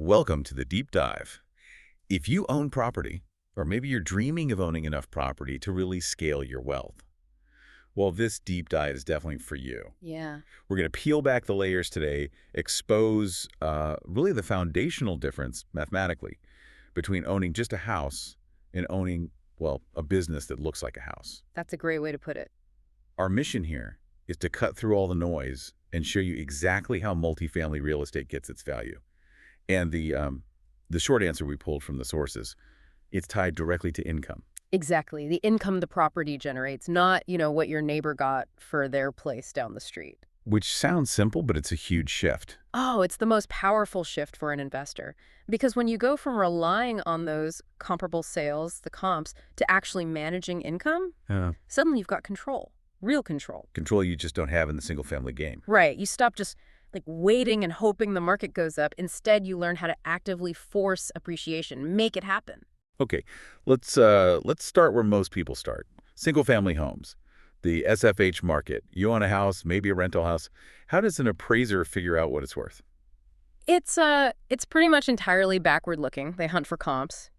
Welcome to the deep dive. If you own property, or maybe you're dreaming of owning enough property to really scale your wealth, well, this deep dive is definitely for you. Yeah. We're going to peel back the layers today, expose really the foundational difference mathematically between owning just a house and owning, well, a business that looks like a house. That's a great way to put it. Our mission here is to cut through all the noise and show you exactly how multifamily real estate gets its value. And the short answer we pulled from the sources, it's tied directly to income. Exactly. The income the property generates, not, what your neighbor got for their place down the street. Which sounds simple, but it's a huge shift. Oh, it's the most powerful shift for an investor. Because when you go from relying on those comparable sales, the comps, to actually managing income, suddenly you've got control. Real control. Control you just don't have in the single-family game. Right. You stop just waiting and hoping the market goes up. Instead, you learn how to actively force appreciation, make it happen. Okay, let's start where most people start. Single-family homes, the SFH market. You own a house, maybe a rental house. How does an appraiser figure out what it's worth? It's pretty much entirely backward looking. They hunt for comps,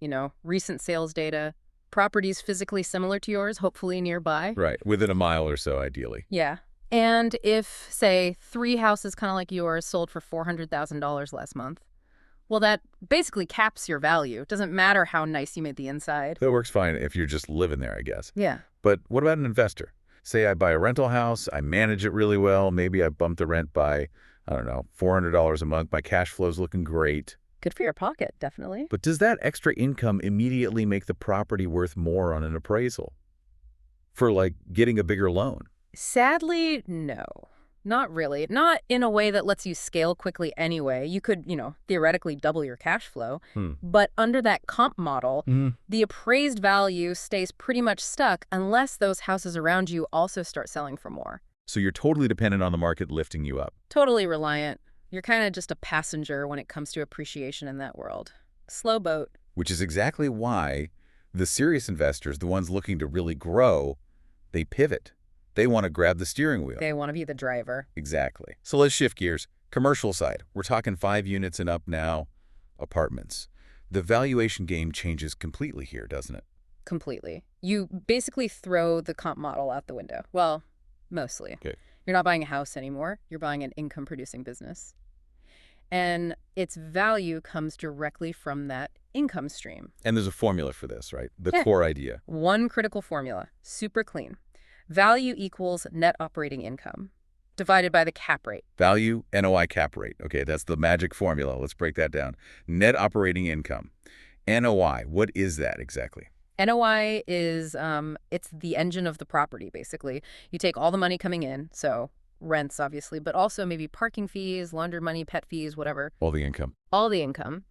recent sales data, properties physically similar to yours, hopefully nearby. Right, within a mile or so, ideally. Yeah. And if, say, 3 houses kind of like yours sold for $400,000 last month, well, that basically caps your value. It doesn't matter how nice you made the inside. That works fine if you're just living there, I guess. Yeah. But what about an investor? Say I buy a rental house, I manage it really well, maybe I bump the rent by, I don't know, $400 a month. My cash flow's looking great. Good for your pocket, definitely. But does that extra income immediately make the property worth more on an appraisal? For, like, getting a bigger loan? Sadly, no. Not really. Not in a way that lets you scale quickly anyway. You could, theoretically double your cash flow. But under that comp model, the appraised value stays pretty much stuck unless those houses around you also start selling for more. So you're totally dependent on the market lifting you up. Totally reliant. You're kind of just a passenger when it comes to appreciation in that world. Slow boat. Which is exactly why the serious investors, the ones looking to really grow, they pivot. They want to grab the steering wheel. They want to be the driver. Exactly. So let's shift gears. Commercial side. We're talking 5 units and up now. Apartments. The valuation game changes completely here, doesn't it? Completely. You basically throw the comp model out the window. Well, mostly. Okay. You're not buying a house anymore. You're buying an income-producing business. And its value comes directly from that income stream. And there's a formula for this, right? The core idea. One critical formula. Super clean. Value equals net operating income divided by the cap rate. Value, NOI cap rate. Okay, that's the magic formula. Let's break that down. Net operating income. NOI, what is that exactly? NOI is, it's the engine of the property, basically. You take all the money coming in, so rents, obviously, but also maybe parking fees, laundry money, pet fees, whatever. All the income. All the income.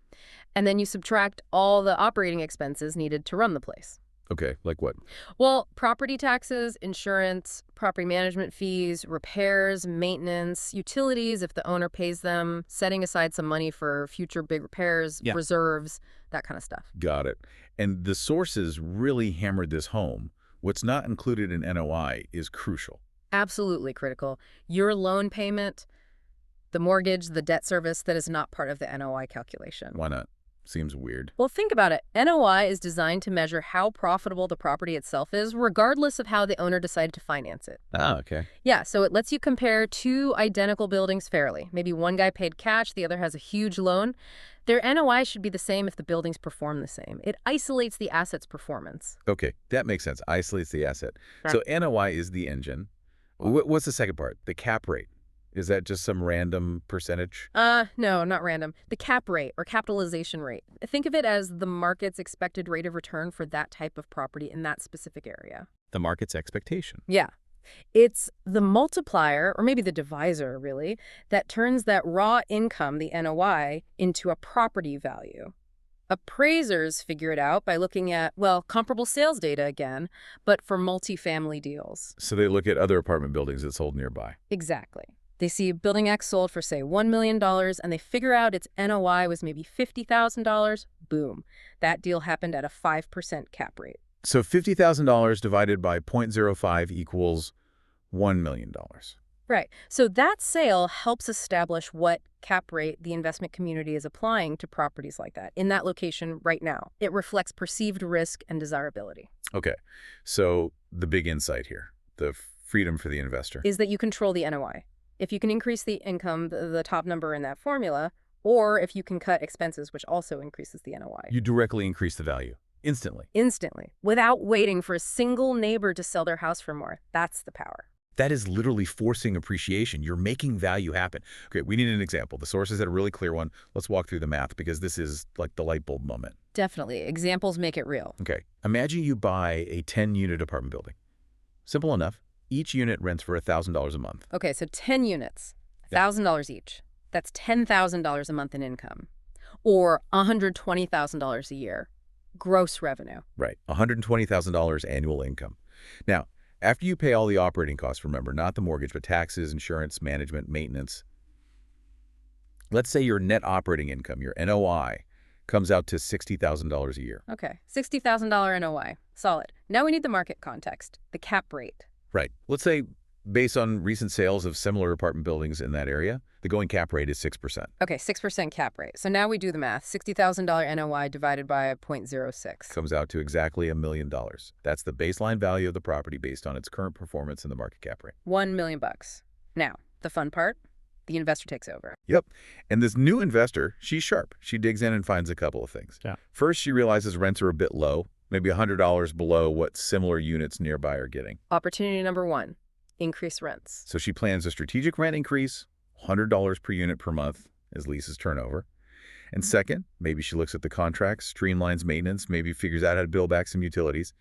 And then you subtract all the operating expenses needed to run the place. Okay, like what? Well, property taxes, insurance, property management fees, repairs, maintenance, utilities if the owner pays them, setting aside some money for future big repairs, reserves, that kind of stuff. Got it. And the sources really hammered this home. What's not included in NOI is crucial. Absolutely critical. Your loan payment, the mortgage, the debt service, that is not part of the NOI calculation. Why not? Seems weird. Well, think about it. NOI is designed to measure how profitable the property itself is, regardless of how the owner decided to finance it. Ah, okay. Yeah, so it lets you compare 2 identical buildings fairly. Maybe one guy paid cash, the other has a huge loan. Their NOI should be the same if the buildings perform the same. It isolates the asset's performance. Okay, that makes sense. Isolates the asset. Right. So NOI is the engine. What's the second part? The cap rate. Is that just some random percentage? No, not random. The cap rate, or capitalization rate. Think of it as the market's expected rate of return for that type of property in that specific area. The market's expectation. Yeah. It's the multiplier, or maybe the divisor, really, that turns that raw income, the NOI, into a property value. Appraisers figure it out by looking at, well, comparable sales data again, but for multifamily deals. So they look at other apartment buildings that sold nearby. Exactly. They see building X sold for, say, $1 million, and they figure out its NOI was maybe $50,000. Boom. That deal happened at a 5% cap rate. So $50,000 divided by 0.05 equals $1 million. Right. So that sale helps establish what cap rate the investment community is applying to properties like that in that location right now. It reflects perceived risk and desirability. Okay, so the big insight here, the freedom for the investor. Is that you control the NOI. If you can increase the income, the top number in that formula, or if you can cut expenses, which also increases the NOI. You directly increase the value, instantly. Instantly, without waiting for a single neighbor to sell their house for more. That's the power. That is literally forcing appreciation. You're making value happen. Okay, we need an example. The sources had a really clear one. Let's walk through the math because this is like the light bulb moment. Definitely. Examples make it real. Okay, imagine you buy a 10-unit apartment building. Simple enough. Each unit rents for $1,000 a month. Okay, so 10 units, $1,000 each. That's $10,000 a month in income, or $120,000 a year. Gross revenue. Right, $120,000 annual income. Now, after you pay all the operating costs, remember, not the mortgage, but taxes, insurance, management, maintenance. Let's say your net operating income, your NOI, comes out to $60,000 a year. Okay, $60,000 NOI. Solid. Now we need the market context, the cap rate. Right. Let's say, based on recent sales of similar apartment buildings in that area, the going cap rate is 6%. Okay, 6% cap rate. So now we do the math. $60,000 NOI divided by 0.06. Comes out to exactly $1 million. That's the baseline value of the property based on its current performance in the market cap rate. $1 million. Now, the fun part, the investor takes over. Yep. And this new investor, she's sharp. She digs in and finds a couple of things. Yeah. First, she realizes rents are a bit low, maybe $100 below what similar units nearby are getting. Opportunity number one, increase rents. So she plans a strategic rent increase, $100 per unit per month as leases turn over. And second, maybe she looks at the contracts, streamlines maintenance, maybe figures out how to bill back some utilities.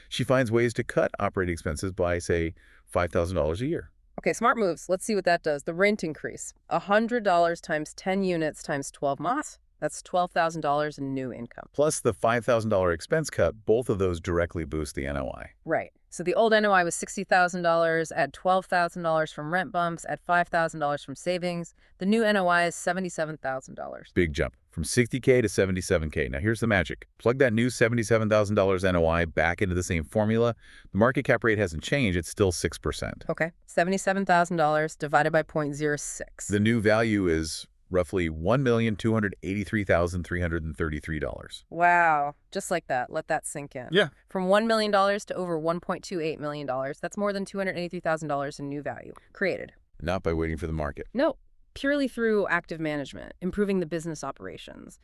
She finds ways to cut operating expenses by, say, $5,000 a year. Okay, smart moves. Let's see what that does. The rent increase, $100 times 10 units times 12 months. That's $12,000 in new income. Plus the $5,000 expense cut, both of those directly boost the NOI. Right. So the old NOI was $60,000, add $12,000 from rent bumps, add $5,000 from savings. The new NOI is $77,000. Big jump from $60K to $77K. Now here's the magic. Plug that new $77,000 NOI back into the same formula. The market cap rate hasn't changed. It's still 6%. Okay, $77,000 divided by 0.06. The new value is roughly $1,283,333. Wow. Just like that. Let that sink in. Yeah. From $1 million to over $1.28 million. That's more than $283,000 in new value created. Not by waiting for the market. No, purely through active management, improving the business operations.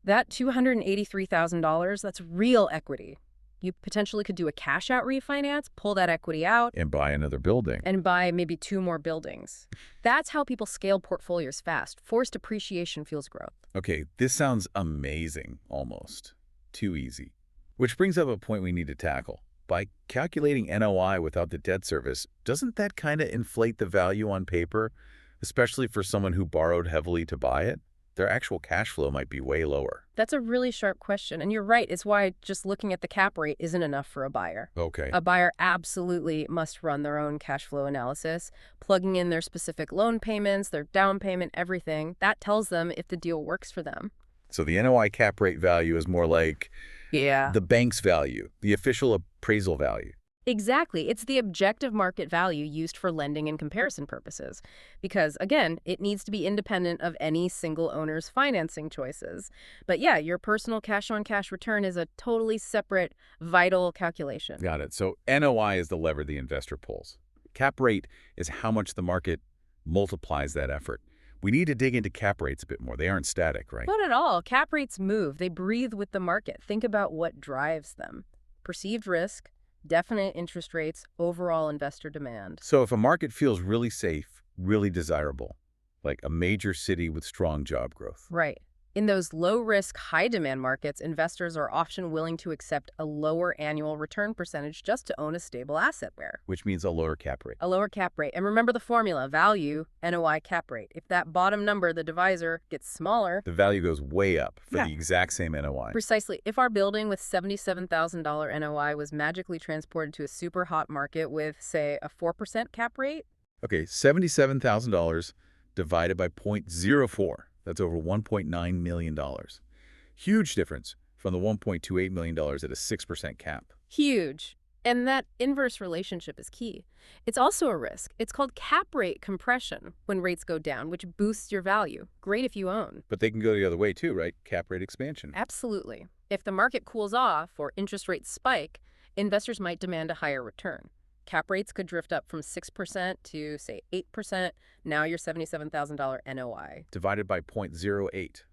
That $283,000, that's real equity. You potentially could do a cash out refinance, pull that equity out, And buy another building. and buy maybe 2 more buildings. That's how people scale portfolios fast. Forced appreciation fuels growth. Okay, this sounds amazing, almost. Too easy. Which brings up a point we need to tackle. By calculating NOI without the debt service, doesn't that kind of inflate the value on paper, especially for someone who borrowed heavily to buy it? Their actual cash flow might be way lower. That's a really sharp question, and you're right. It's why just looking at the cap rate isn't enough for a buyer. Okay. A buyer absolutely must run their own cash flow analysis, plugging in their specific loan payments, their down payment, everything. That tells them if the deal works for them. So the NOI cap rate value is more like the bank's value, the official appraisal value. Exactly. It's the objective market value used for lending and comparison purposes. Because, again, it needs to be independent of any single owner's financing choices. But yeah, your personal cash-on-cash return is a totally separate, vital calculation. Got it. So NOI is the lever the investor pulls. Cap rate is how much the market multiplies that effort. We need to dig into cap rates a bit more. They aren't static, right? Not at all. Cap rates move. They breathe with the market. Think about what drives them. Perceived risk, definite interest rates, overall investor demand. So if a market feels really safe, really desirable, like a major city with strong job growth. Right. In those low-risk, high-demand markets, investors are often willing to accept a lower annual return percentage just to own a stable asset there. Which means a lower cap rate. A lower cap rate. And remember the formula, value, NOI cap rate. If that bottom number, the divisor, gets smaller, The value goes way up for the exact same NOI. precisely. If our building with $77,000 NOI was magically transported to a super hot market with, say, a 4% cap rate, Okay, $77,000 divided by 0.04. That's over $1.9 million. Huge difference from the $1.28 million at a 6% cap. huge. And that inverse relationship is key. It's also a risk. It's called cap rate compression when rates go down, which boosts your value. Great if you own. But they can go the other way too, right? Cap rate expansion. Absolutely. If the market cools off or interest rates spike, investors might demand a higher return. Cap rates could drift up from 6% to, say, 8%. Now your $77,000 NOI. Divided by 0.08.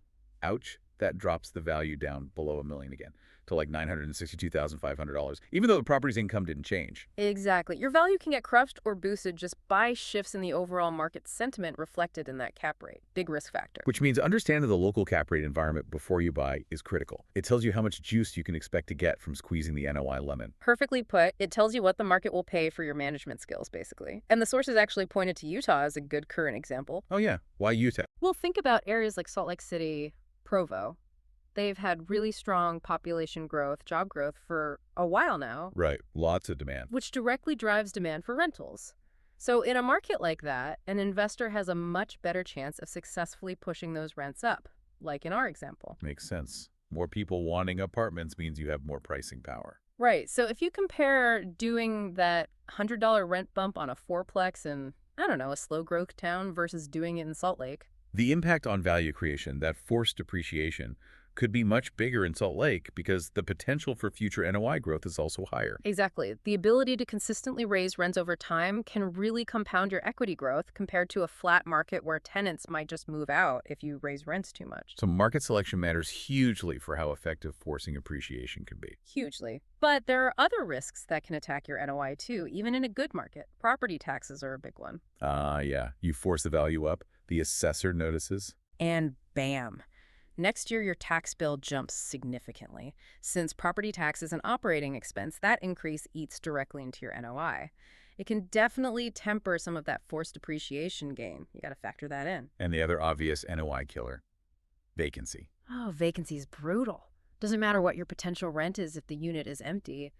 Ouch. That drops the value down below $1 million again to like $962,500, even though the property's income didn't change. Exactly. Your value can get crushed or boosted just by shifts in the overall market sentiment reflected in that cap rate. Big risk factor. Which means understanding the local cap rate environment before you buy is critical. It tells you how much juice you can expect to get from squeezing the NOI lemon. Perfectly put. It tells you what the market will pay for your management skills, basically. And the sources actually pointed to Utah as a good current example. Oh yeah, why Utah? Well, think about areas like Salt Lake City, Provo. They've had really strong population growth, job growth for a while now. Right, lots of demand. Which directly drives demand for rentals. So in a market like that, an investor has a much better chance of successfully pushing those rents up, like in our example. Makes sense. More people wanting apartments means you have more pricing power. Right. So if you compare doing that $100 rent bump on a fourplex in, I don't know, a slow growth town versus doing it in Salt Lake. The impact on value creation, that forced depreciation, could be much bigger in Salt Lake because the potential for future NOI growth is also higher. Exactly. The ability to consistently raise rents over time can really compound your equity growth compared to a flat market where tenants might just move out if you raise rents too much. So market selection matters hugely for how effective forcing appreciation can be. Hugely. But there are other risks that can attack your NOI too, even in a good market. Property taxes are a big one. Yeah. You force the value up, the assessor notices. And bam. Next year, your tax bill jumps significantly. Since property tax is an operating expense, that increase eats directly into your NOI. It can definitely temper some of that forced depreciation gain. You got to factor that in. And the other obvious NOI killer, vacancy. Oh, vacancy is brutal. Doesn't matter what your potential rent is if the unit is empty.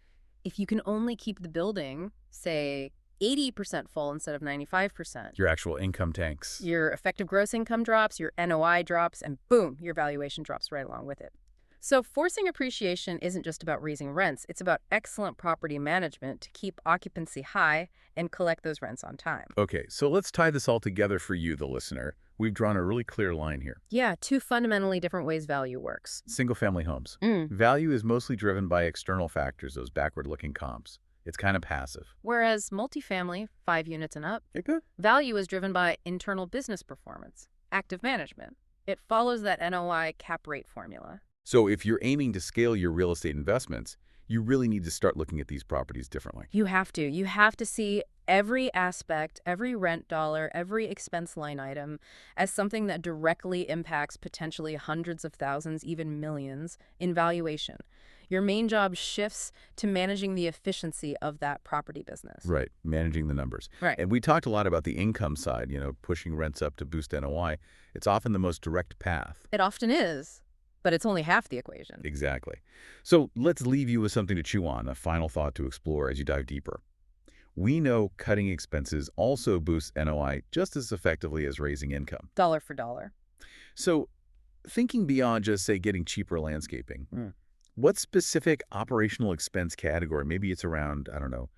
If you can only keep the building, say, 80% full instead of 95%. Your actual income tanks. Your effective gross income drops, your NOI drops, and boom, your valuation drops right along with it. So forcing appreciation isn't just about raising rents. It's about excellent property management to keep occupancy high and collect those rents on time. Okay, so let's tie this all together for you, the listener. We've drawn a really clear line here. Yeah, two fundamentally different ways value works. Single-family homes. Value is mostly driven by external factors, those backward-looking comps. It's kind of passive. Whereas multifamily, 5 units and up, Okay. value is driven by internal business performance, active management. It follows that NOI cap rate formula. So if you're aiming to scale your real estate investments, you really need to start looking at these properties differently. You have to. You have to see every aspect, every rent dollar, every expense line item as something that directly impacts potentially hundreds of thousands, even millions, in valuation. Your main job shifts to managing the efficiency of that property business. Right, managing the numbers. Right. And we talked a lot about the income side, pushing rents up to boost NOI. It's often the most direct path. It often is, but it's only half the equation. Exactly. So let's leave you with something to chew on, a final thought to explore as you dive deeper. We know cutting expenses also boosts NOI just as effectively as raising income. Dollar for dollar. So thinking beyond just, say, getting cheaper landscaping, what specific operational expense category, maybe it's around, I don't know,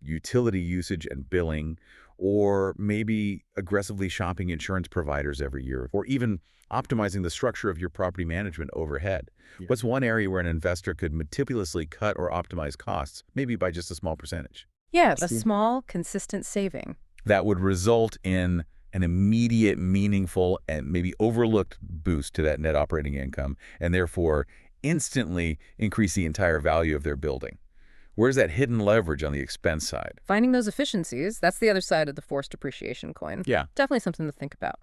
utility usage and billing, or maybe aggressively shopping insurance providers every year, or even optimizing the structure of your property management overhead. Yeah. What's one area where an investor could meticulously cut or optimize costs, maybe by just a small percentage? Yes, a small, consistent saving. That would result in an immediate, meaningful, and maybe overlooked boost to that net operating income, and therefore instantly increase the entire value of their building. Where's that hidden leverage on the expense side? Finding those efficiencies, that's the other side of the forced depreciation coin. Yeah. Definitely something to think about.